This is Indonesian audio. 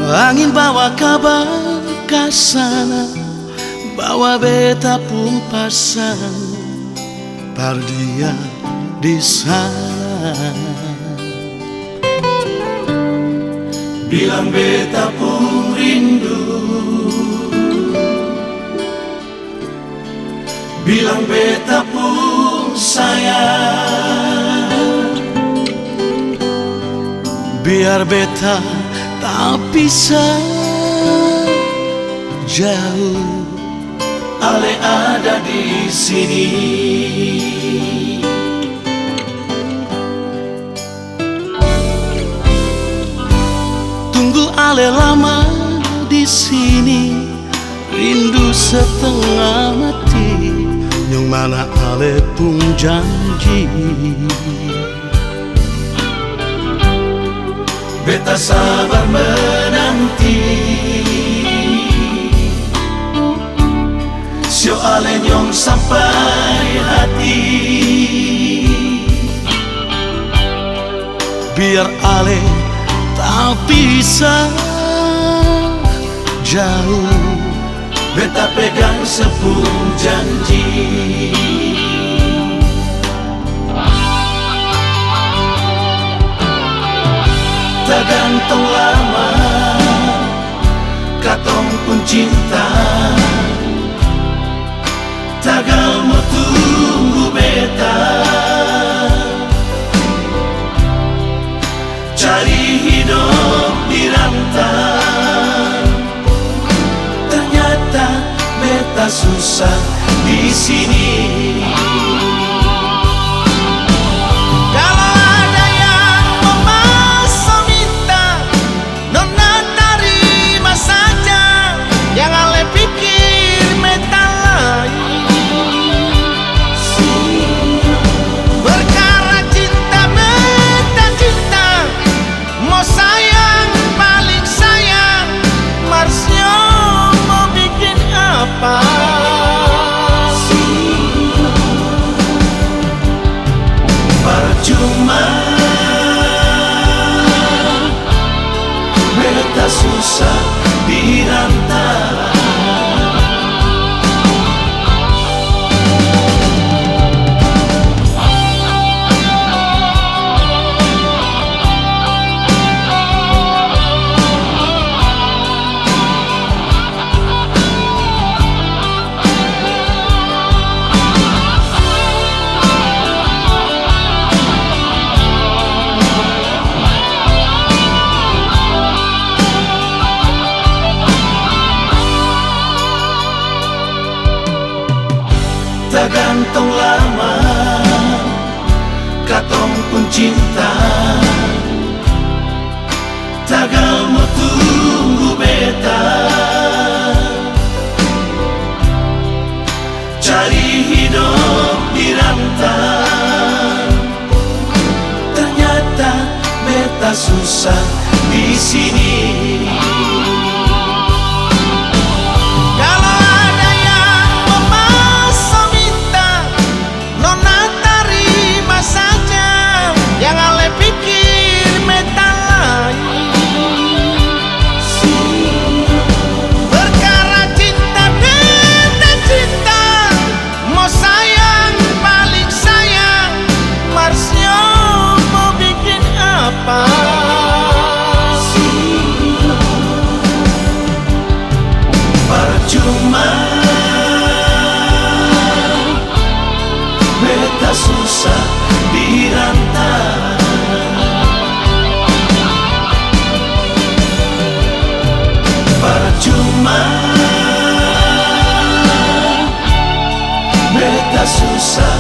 Angin bawa kabar ke sana, bawa beta pun pasan pardia di sana. Bilang beta pun rindu, bilang beta pun sayang. Biar beta tak bisa jauh, ale ada di sini. Tunggu ale lama di sini, rindu setengah mati, yang mana ale pun janji. Beta sabar menanti, sio ale nyong sampai hati. Biar ale tak bisa jauh, beta pegang sepuluh janji. Tak gantung lama, katong pun cinta. Tagal mau tunggu beta, cari hidup di rantau. Ternyata beta susah di sini. Percuma beta susah dirantau. Tak gantung lama, katong pun cinta. Tagal mau tunggu beta, cari hidup di rantau. Ternyata beta susah di sini. Percuma beta susah dirantau. Percuma beta susah